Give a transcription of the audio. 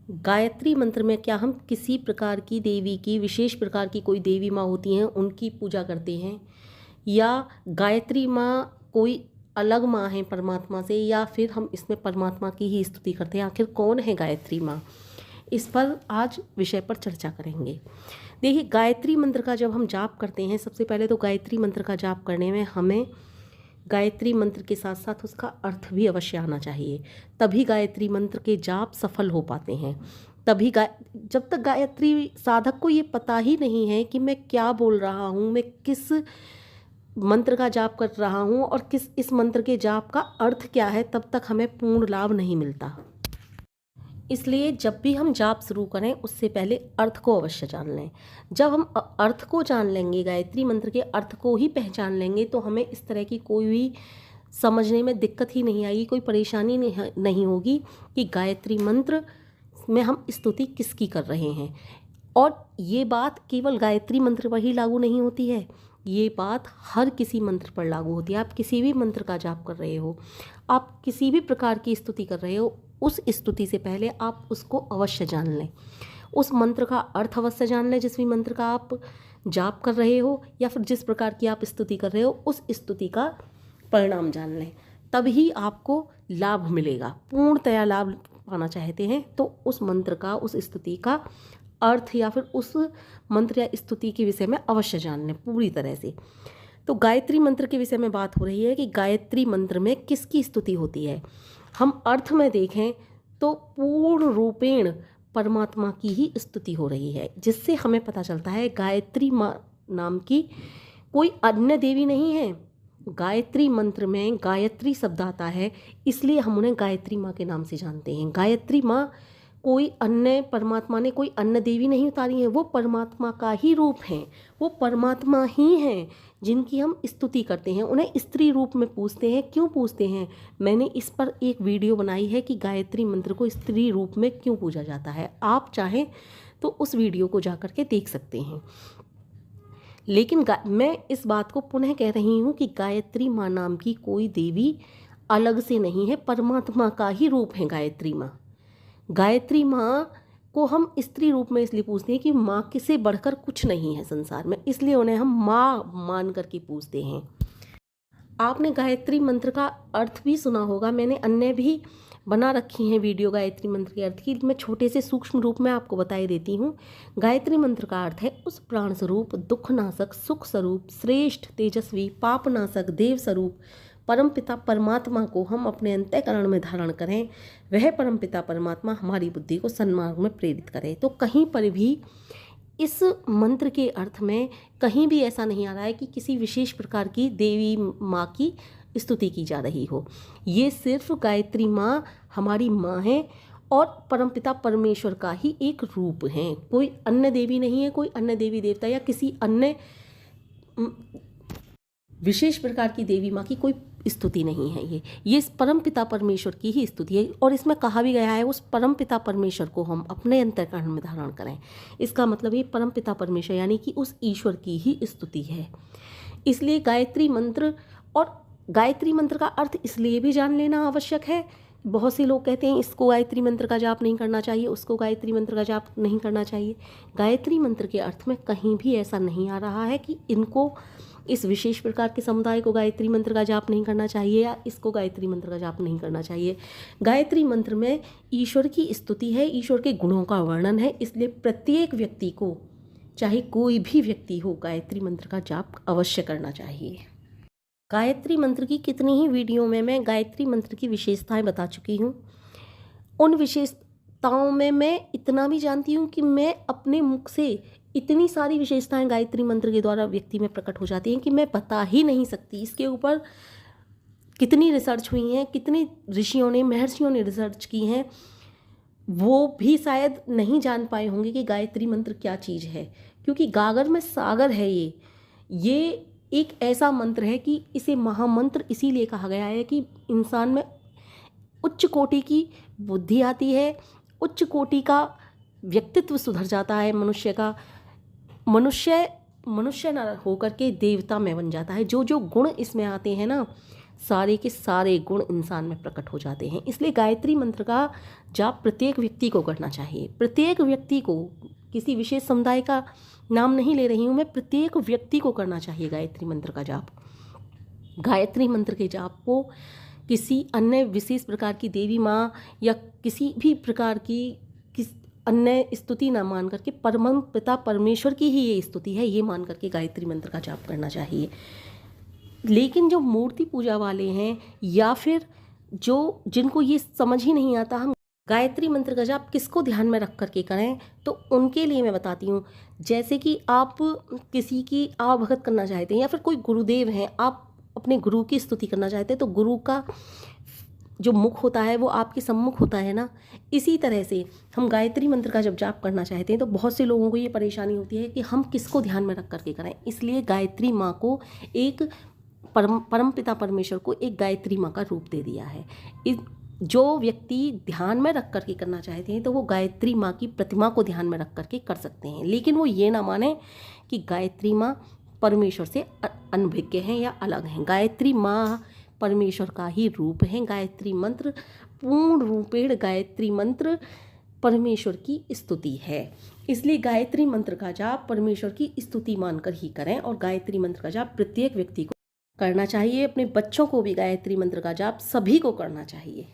गायत्री मंत्र में क्या हम किसी प्रकार की देवी की, विशेष प्रकार की कोई देवी माँ होती हैं उनकी पूजा करते हैं, या गायत्री माँ कोई अलग माँ है परमात्मा से, या फिर हम इसमें परमात्मा की ही स्तुति करते हैं? आखिर कौन है गायत्री माँ? इस पर आज विषय पर चर्चा करेंगे। देखिए, गायत्री मंत्र का जब हम जाप करते हैं, सबसे पहले तो गायत्री मंत्र का जाप करने में हमें गायत्री मंत्र के साथ साथ उसका अर्थ भी अवश्य आना चाहिए, तभी गायत्री मंत्र के जाप सफल हो पाते हैं। तभी जब तक गायत्री साधक को ये पता ही नहीं है कि मैं क्या बोल रहा हूँ, मैं किस मंत्र का जाप कर रहा हूँ और इस मंत्र के जाप का अर्थ क्या है, तब तक हमें पूर्ण लाभ नहीं मिलता। इसलिए जब भी हम जाप शुरू करें उससे पहले अर्थ को अवश्य जान लें। जब हम अर्थ को जान लेंगे, गायत्री मंत्र के अर्थ को ही पहचान लेंगे, तो हमें इस तरह की कोई भी समझने में दिक्कत ही नहीं आएगी, कोई परेशानी नहीं होगी कि गायत्री मंत्र में हम स्तुति किसकी कर रहे हैं। और ये बात केवल गायत्री मंत्र पर ही लागू नहीं होती है, ये बात हर किसी मंत्र पर लागू होती है। आप किसी भी मंत्र का जाप कर रहे हो, आप किसी भी प्रकार की स्तुति कर रहे हो, उस स्तुति से पहले आप उसको अवश्य जान लें, उस मंत्र का अर्थ अवश्य जान लें। जिस भी मंत्र का आप जाप कर रहे हो या फिर जिस प्रकार की आप स्तुति कर रहे हो, उस स्तुति का परिणाम जान लें, तभी आपको लाभ मिलेगा। पूर्णतया लाभ पाना चाहते हैं तो उस मंत्र का, उस स्तुति का अर्थ या फिर उस मंत्र या स्तुति के विषय में अवश्य जान लें पूरी तरह से। तो गायत्री मंत्र के विषय में बात हो रही है कि गायत्री मंत्र में किसकी स्तुति होती है। हम अर्थ में देखें तो पूर्ण रूपेण परमात्मा की ही स्तुति हो रही है, जिससे हमें पता चलता है गायत्री माँ नाम की कोई अन्य देवी नहीं है। गायत्री मंत्र में गायत्री शब्द आता है, इसलिए हम उन्हें गायत्री माँ के नाम से जानते हैं। गायत्री माँ कोई अन्य, परमात्मा ने कोई अन्य देवी नहीं उतारी है, वो परमात्मा का ही रूप हैं, वो परमात्मा ही हैं जिनकी हम स्तुति करते हैं। उन्हें स्त्री रूप में पूजते हैं। क्यों पूजते हैं, मैंने इस पर एक वीडियो बनाई है कि गायत्री मंत्र को स्त्री रूप में क्यों पूजा जाता है। आप चाहें तो उस वीडियो को जा कर के देख सकते हैं। लेकिन मैं इस बात को पुनः कह रही हूँ कि गायत्री माँ नाम की कोई देवी अलग से नहीं है, परमात्मा का ही रूप है गायत्री माँ। गायत्री माँ को हम स्त्री रूप में इसलिए पूछते हैं कि माँ से बढ़कर कुछ नहीं है संसार में, इसलिए उन्हें हम माँ मान करके पूछते हैं। आपने गायत्री मंत्र का अर्थ भी सुना होगा, मैंने अन्य भी बना रखी हैं वीडियो गायत्री मंत्र के अर्थ की। मैं छोटे से सूक्ष्म रूप में आपको बताई देती हूँ। गायत्री मंत्र का अर्थ है उस प्राण स्वरूप, दुखनाशक, सुख स्वरूप, श्रेष्ठ, तेजस्वी, पापनाशक, देव स्वरूप परमपिता परमात्मा को हम अपने अंतःकरण में धारण करें। वह परमपिता परमात्मा हमारी बुद्धि को सन्मार्ग में प्रेरित करे। तो कहीं पर भी इस मंत्र के अर्थ में कहीं भी ऐसा नहीं आ रहा है कि किसी विशेष प्रकार की देवी माँ की स्तुति की जा रही हो। ये सिर्फ गायत्री माँ हमारी माँ है और परमपिता परमेश्वर का ही एक रूप है, कोई अन्य देवी नहीं है, कोई अन्य देवी देवता या किसी अन्य विशेष प्रकार की देवी माँ की कोई स्तुति नहीं है। ये परमपिता परमेश्वर की ही स्तुति है। और इसमें कहा भी गया है उस परमपिता परमेश्वर को हम अपने अंतःकरण में धारण करें। इसका मतलब ये परमपिता परमेश्वर यानी कि उस ईश्वर की ही स्तुति है। इसलिए गायत्री मंत्र, और गायत्री मंत्र का अर्थ इसलिए भी जान लेना आवश्यक है। बहुत से लोग कहते हैं इसको गायत्री मंत्र का जाप नहीं करना चाहिए, उसको गायत्री मंत्र का जाप नहीं करना चाहिए। गायत्री मंत्र के अर्थ में कहीं भी ऐसा नहीं आ रहा है कि इनको, इस विशेष प्रकार के समुदाय को गायत्री मंत्र का जाप नहीं करना चाहिए या इसको गायत्री मंत्र का जाप नहीं करना चाहिए। गायत्री मंत्र में ईश्वर की स्तुति है, ईश्वर के गुणों का वर्णन है, इसलिए प्रत्येक व्यक्ति को, चाहे कोई भी व्यक्ति हो, गायत्री मंत्र का जाप अवश्य करना चाहिए। गायत्री मंत्र की कितनी ही वीडियो में मैं गायत्री मंत्र की विशेषताएं बता चुकी हूँ। उन विशेषताओं में मैं इतना भी जानती हूँ कि मैं अपने मुख से इतनी सारी विशेषताएं गायत्री मंत्र के द्वारा व्यक्ति में प्रकट हो जाती हैं कि मैं बता ही नहीं सकती। इसके ऊपर कितनी रिसर्च हुई हैं, कितनी ऋषियों ने, महर्षियों ने रिसर्च की हैं, वो भी शायद नहीं जान पाए होंगे कि गायत्री मंत्र क्या चीज़ है। क्योंकि गागर में सागर है। ये एक ऐसा मंत्र है कि इसे महामंत्र इसीलिए कहा गया है कि इंसान में उच्च कोटि की बुद्धि आती है, उच्च कोटि का व्यक्तित्व सुधर जाता है मनुष्य का। मनुष्य न होकर के देवता में बन जाता है। जो जो गुण इसमें आते हैं ना, सारे के सारे गुण इंसान में प्रकट हो जाते हैं। इसलिए गायत्री मंत्र का जाप प्रत्येक व्यक्ति को करना चाहिए। प्रत्येक व्यक्ति को, किसी विशेष समुदाय का नाम नहीं ले रही हूँ मैं, प्रत्येक व्यक्ति को करना चाहिए गायत्री मंत्र का जाप। गायत्री मंत्र के जाप को किसी अन्य विशेष प्रकार की देवी माँ या किसी भी प्रकार की अन्य स्तुति ना मान करके परम पिता परमेश्वर की ही ये स्तुति है, ये मान करके गायत्री मंत्र का जाप करना चाहिए। लेकिन जो मूर्ति पूजा वाले हैं या फिर जिनको ये समझ ही नहीं आता हम गायत्री मंत्र का जाप किसको ध्यान में रख करके करें, तो उनके लिए मैं बताती हूँ। जैसे कि आप किसी की आवभगत करना चाहते हैं या फिर कोई गुरुदेव हैं, आप अपने गुरु की स्तुति करना चाहते हैं, तो गुरु का जो मुख होता है वो आपके सम्मुख होता है ना। इसी तरह से हम गायत्री मंत्र का जब जाप करना चाहते हैं तो बहुत से लोगों को ये परेशानी होती है कि हम किसको ध्यान में रख करके करें। इसलिए गायत्री माँ को एक परम पिता परमेश्वर को एक गायत्री माँ का रूप दे दिया है। जो व्यक्ति ध्यान में रख करके करना चाहते हैं तो वो गायत्री माँ की प्रतिमा को ध्यान में रख करके कर सकते हैं, लेकिन वो ये ना माने कि गायत्री माँ परमेश्वर से अनभिज्ञ हैं या अलग हैं। गायत्री माँ परमेश्वर का ही रूप है। गायत्री मंत्र पूर्ण रूपेण गायत्री मंत्र परमेश्वर की स्तुति है। इसलिए गायत्री मंत्र का जाप परमेश्वर की स्तुति मानकर ही करें और गायत्री मंत्र का जाप प्रत्येक व्यक्ति को करना चाहिए। अपने बच्चों को भी गायत्री मंत्र का जाप सभी को करना चाहिए।